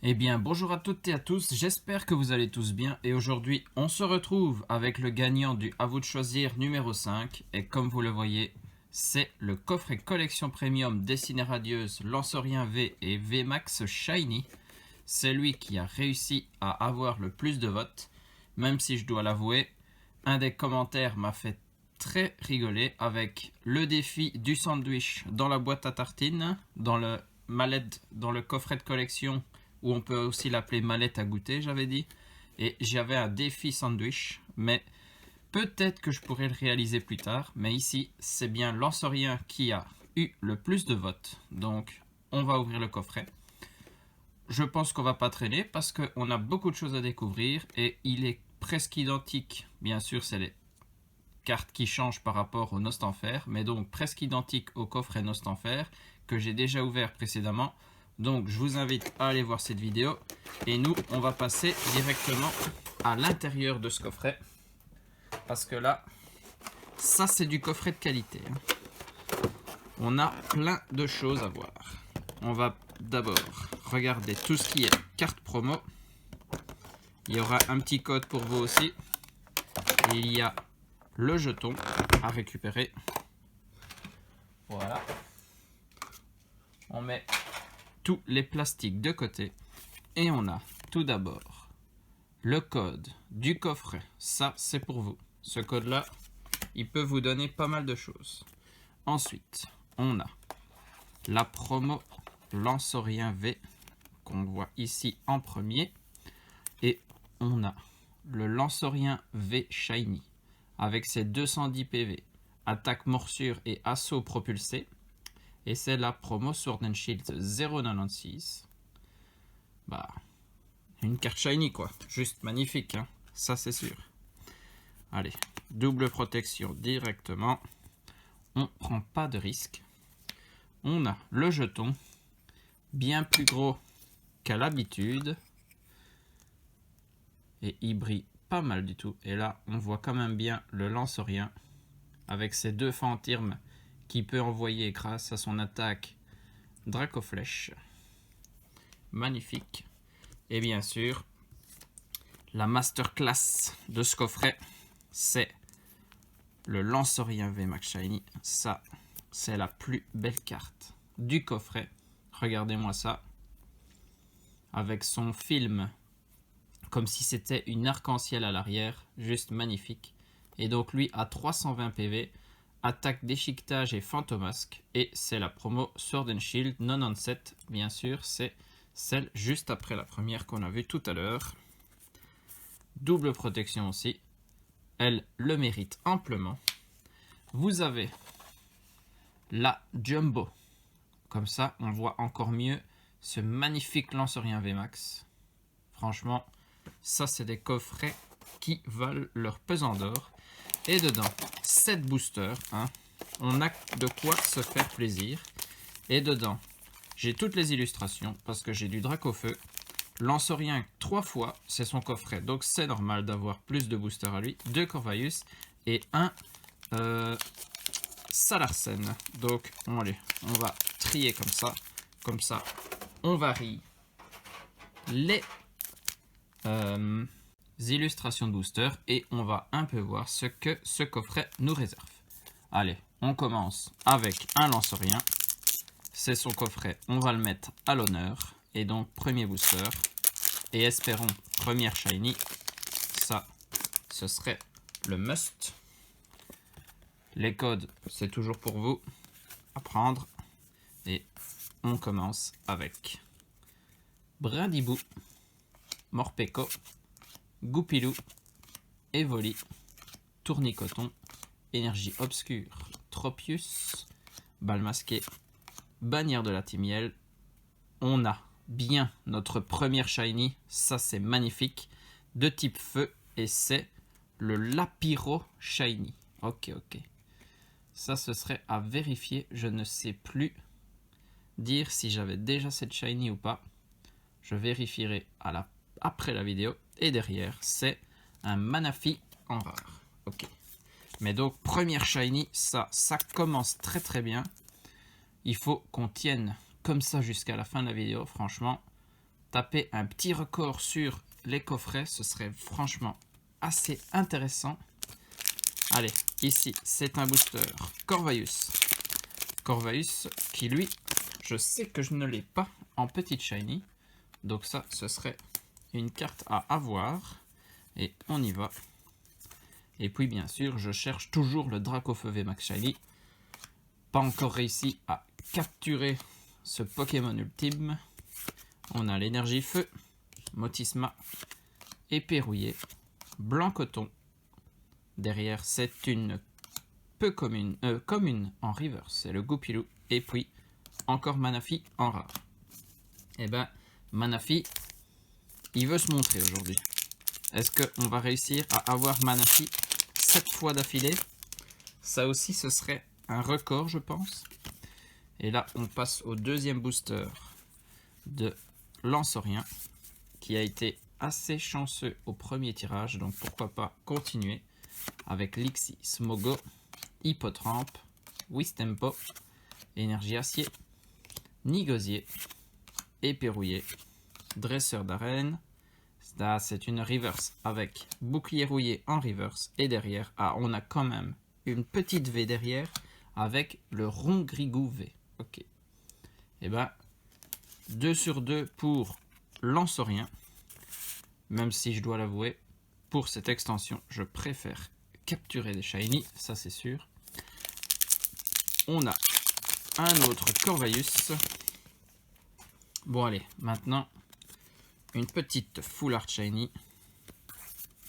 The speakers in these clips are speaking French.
Eh bien, bonjour à toutes et à tous, j'espère que vous allez tous bien et aujourd'hui on se retrouve avec le gagnant du À vous de choisir numéro 5 et comme vous le voyez, c'est le coffret collection premium Dessinée radieuse Lancerien V et VMAX Shiny. C'est lui qui a réussi à avoir le plus de votes, même si je dois l'avouer, un des commentaires m'a fait très rigoler avec le défi du sandwich dans la boîte à tartines, dans le mallette, dans le coffret de collection où on peut aussi l'appeler mallette à goûter, j'avais dit. Et j'avais un défi sandwich, mais peut-être que je pourrais le réaliser plus tard. Mais ici, c'est bien Lancerien qui a eu le plus de votes. Donc, on va ouvrir le coffret. Je pense qu'on va pas traîner parce qu'on a beaucoup de choses à découvrir et il est presque identique. Bien sûr, c'est les cartes qui changent par rapport au Nostanfer, mais donc presque identique au coffret Nostanfer que j'ai déjà ouvert précédemment. Donc je vous invite à aller voir cette vidéo et nous on va passer directement à l'intérieur de ce coffret parce que là ça c'est du coffret de qualité. On a plein de choses à voir. On va d'abord regarder tout ce qui est carte promo. Il y aura un petit code pour vous aussi. Et il y a le jeton à récupérer. Voilà. On met tous les plastiques de côté et on a tout d'abord le code du coffret. Ça c'est pour vous. Ce code là il peut vous donner pas mal de choses. Ensuite on a la promo Lancerien V qu'on voit ici en premier et on a le Lancerien V Shiny avec ses 210 PV, attaque, morsure et assaut propulsé. Et c'est la promo Sword and Shield 096. Bah, une carte shiny quoi. Juste magnifique, hein. Ça c'est sûr. Allez, double protection directement. On prend pas de risque. On a le jeton, bien plus gros qu'à l'habitude. Et il brille pas mal du tout. Et là, on voit quand même bien le Lancerien avec ses deux fantirmes qui peut envoyer grâce à son attaque Dracoflèche. Magnifique. Et bien sûr, la masterclass de ce coffret, c'est le Lancerien VMAX Shiny. Ça, c'est la plus belle carte du coffret. Regardez-moi ça. Avec son film, comme si c'était une arc-en-ciel à l'arrière. Juste magnifique. Et donc lui a 320 PV. Attaque, déchiquetage et fantomasque. Et c'est la promo Sword and Shield 97. Bien sûr, c'est celle juste après la première qu'on a vue tout à l'heure. Double protection aussi. Elle le mérite amplement. Vous avez la Jumbo. Comme ça, on voit encore mieux ce magnifique Lancerien VMAX. Franchement, ça c'est des coffrets qui valent leur pesant d'or. Et dedans, 7 boosters. Hein. On a de quoi se faire plaisir. Et dedans, j'ai toutes les illustrations parce que j'ai du Dracofeu. Lancerien 3 fois, c'est son coffret. Donc c'est normal d'avoir plus de boosters à lui. 2 Corvaius et un Salarsen. Donc allez, on va trier comme ça. Comme ça, on varie les illustrations de booster et on va un peu voir ce que ce coffret nous réserve. Allez, on commence avec un Lancerien. C'est son coffret, on va le mettre à l'honneur. Et donc, premier booster. Et espérons, première shiny. Ça, ce serait le must. Les codes, c'est toujours pour vous à prendre. Et on commence avec Brindibou, Morpeko, Goupilou, Evoli, Tournicoton, Énergie Obscure, Tropius, Balle Masquée, Bannière de la Timiel. On a bien notre première shiny, ça c'est magnifique, de type feu et c'est le Lapiro Shiny. Ok. Ça ce serait à vérifier, je ne sais plus dire si j'avais déjà cette shiny ou pas. Je vérifierai après la vidéo. Et derrière, c'est un Manafi en rare. Ok. Mais donc, première shiny, ça commence très bien. Il faut qu'on tienne comme ça jusqu'à la fin de la vidéo. Franchement, taper un petit record sur les coffrets, ce serait franchement assez intéressant. Allez, ici, c'est un booster Corvus. Corvus qui, lui, je sais que je ne l'ai pas en petite shiny. Donc ça, ce serait une carte à avoir. Et on y va. Et puis, bien sûr, je cherche toujours le Dracofeu VMAX Shiny. Pas encore réussi à capturer ce Pokémon ultime. On a l'énergie feu, Motisma, Éperrouillé, Blanc Coton. Derrière, c'est une peu commune en reverse, c'est le Goupilou. Et puis, encore Manaphy en rare. Et ben, Manaphy, il veut se montrer aujourd'hui. Est-ce qu'on va réussir à avoir Manaphy 7 fois d'affilée? Ça aussi, ce serait un record, je pense. Et là, on passe au deuxième booster de Lanceorien, qui a été assez chanceux au premier tirage, donc pourquoi pas continuer avec Lixie, Smogo, Hippotrampe, Wistempo, Énergie Acier, Nigosier, Éperrouillé, Dresseur d'arène. Là, c'est une reverse avec Bouclier rouillé en reverse. Et derrière, on a quand même une petite V derrière avec le Rongrigou V. Ok. Et ben, 2 sur 2 pour Lanceorien. Même si je dois l'avouer, pour cette extension, je préfère capturer des shiny, ça c'est sûr. On a un autre Corvus. Bon allez, maintenant, une petite Full Art Shiny.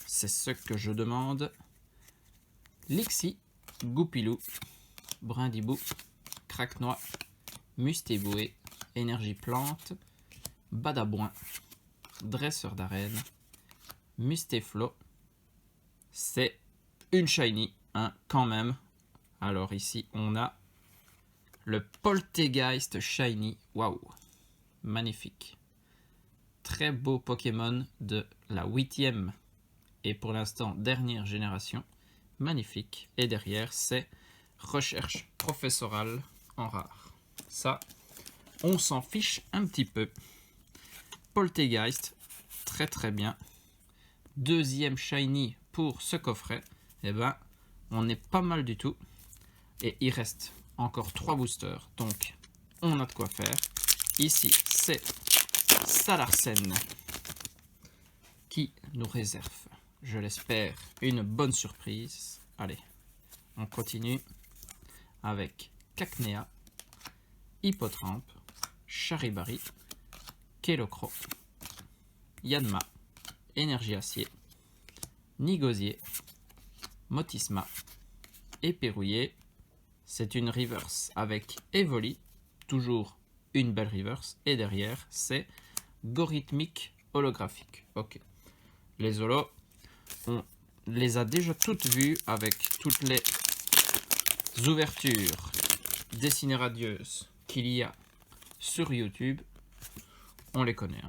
C'est ce que je demande. Lixie, Goupilou, Brindibou, Craquenois, Mustéboué, Énergie Plante, Badabouin, Dresseur d'arène, Mustéflo. C'est une shiny, hein, quand même. Alors ici, on a le Poltegeist Shiny. Waouh, magnifique. Très beau Pokémon de la 8e et pour l'instant dernière génération. Magnifique. Et derrière, c'est Recherche Professorale en rare. Ça, on s'en fiche un petit peu. Poltegeist, très très bien. Deuxième shiny pour ce coffret. Et ben, on est pas mal du tout. Et il reste encore 3 boosters. Donc, on a de quoi faire. Ici, c'est Salarsen qui nous réserve, je l'espère, une bonne surprise. Allez, on continue avec Cacnea, Hippotrampe, Charibari, Kelocro, Yanma, Énergie Acier, Nigosier, Motisma, Éperrouillé. C'est une reverse avec Evoli, toujours une belle reverse. Et derrière, c'est Gorithmique holographique. Ok. Les holos, on les a déjà toutes vues avec toutes les ouvertures dessinées radieuses qu'il y a sur YouTube. On les connaît. Hein.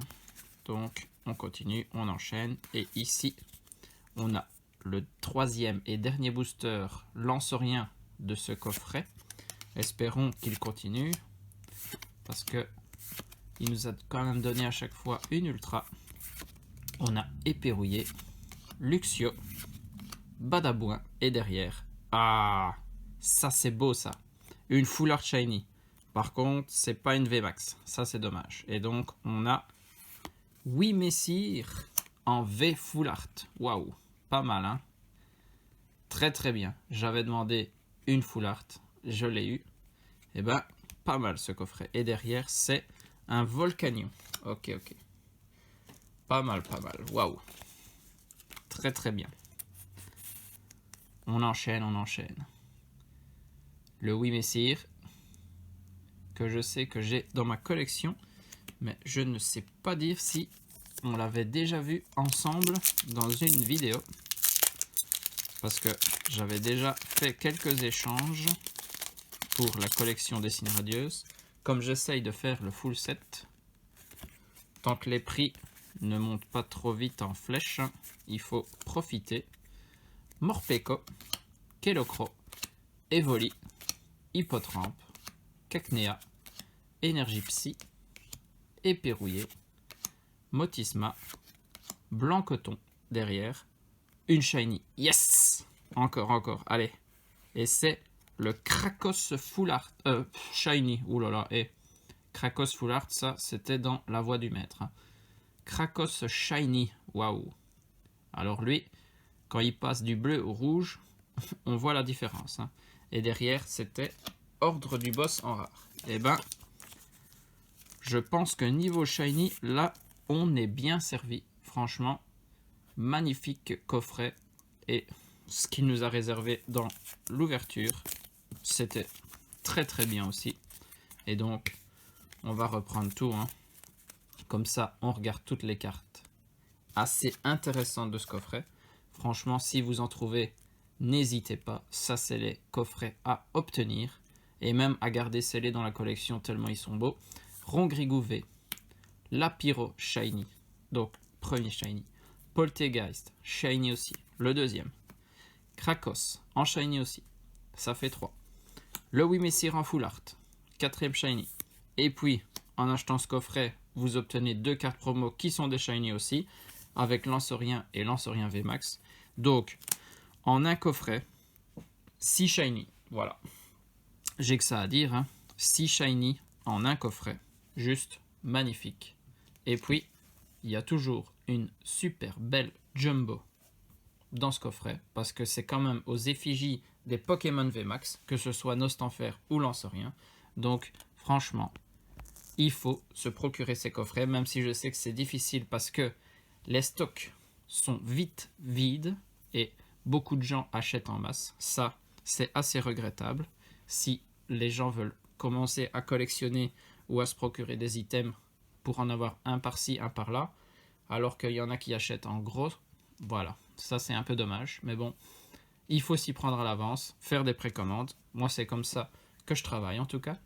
Donc, on continue, on enchaîne. Et ici, on a le troisième et dernier booster Lanceorien de ce coffret. Espérons qu'il continue. Parce que il nous a quand même donné à chaque fois une ultra. On a Éperrouillé, Luxio, Badabouin et derrière. Ah, ça c'est beau ça. Une Full Art Shiny. Par contre, c'est pas une VMAX. Ça c'est dommage. Et donc, on a Oui Messire en V Full Art. Waouh, pas mal hein. Très très bien. J'avais demandé une Full Art. Je l'ai eu. Et ben, pas mal ce coffret. Et derrière, c'est un Volcanion. Ok, ok. Pas mal, pas mal. Waouh. Très, très bien. On enchaîne, on enchaîne. Le Oui Messire, que je sais que j'ai dans ma collection, mais je ne sais pas dire si on l'avait déjà vu ensemble dans une vidéo. Parce que j'avais déjà fait quelques échanges pour la collection dessinées radieuses. Comme j'essaye de faire le full set, tant que les prix ne montent pas trop vite en flèche, il faut profiter. Morpeko, Kelocro, Evoli, Hippotrampe, Cacnea, Énergie Psy, Éperrouillé, Motisma, blanc coton derrière, une shiny. Yes! Encore, allez. Et c'est le Krakos Full Art shiny. Ouh là là, et Krakos Full Art, ça c'était dans la voix du maître. Krakos shiny, waouh. Alors lui, quand il passe du bleu au rouge, on voit la différence. Et derrière, c'était Ordre du Boss en rare. Et ben, je pense que niveau shiny, là, on est bien servi. Franchement, magnifique coffret. Et ce qu'il nous a réservé dans l'ouverture, c'était très bien aussi. Et donc, on va reprendre tout. Comme ça, on regarde toutes les cartes. Assez intéressant de ce coffret. Franchement, si vous en trouvez, n'hésitez pas. Ça, c'est les coffrets à obtenir. Et même à garder scellés dans la collection tellement ils sont beaux. Rongrigou V, Lapiro Shiny, donc premier Shiny, Poltegeist, Shiny aussi, le deuxième, Krakos, en Shiny aussi, ça fait 3, le Wimessir en Full Art, quatrième Shiny, et puis en achetant ce coffret, vous obtenez 2 cartes promo qui sont des Shiny aussi, avec Lancerien et Lancerien VMAX, donc en un coffret, 6 Shiny, voilà, j'ai que ça à dire, 6 Shiny en un coffret. Juste magnifique. Et puis, il y a toujours une super belle jumbo dans ce coffret, parce que c'est quand même aux effigies des Pokémon VMAX, que ce soit Nostanfer ou Lancerien. Donc, franchement, il faut se procurer ces coffrets, même si je sais que c'est difficile parce que les stocks sont vite vides et beaucoup de gens achètent en masse. Ça, c'est assez regrettable. Si les gens veulent commencer à collectionner ou à se procurer des items pour en avoir un par-ci, un par-là, alors qu'il y en a qui achètent en gros. Voilà, ça c'est un peu dommage, mais bon, il faut s'y prendre à l'avance, faire des précommandes. Moi, c'est comme ça que je travaille en tout cas.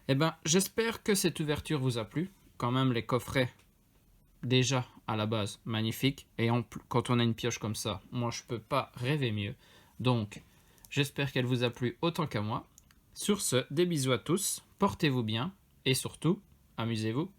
Eh ben, j'espère que cette ouverture vous a plu. Quand même, les coffrets, déjà à la base, magnifiques. Et quand on a une pioche comme ça, moi, je peux pas rêver mieux. Donc, j'espère qu'elle vous a plu autant qu'à moi. Sur ce, des bisous à tous, portez-vous bien et surtout, amusez-vous.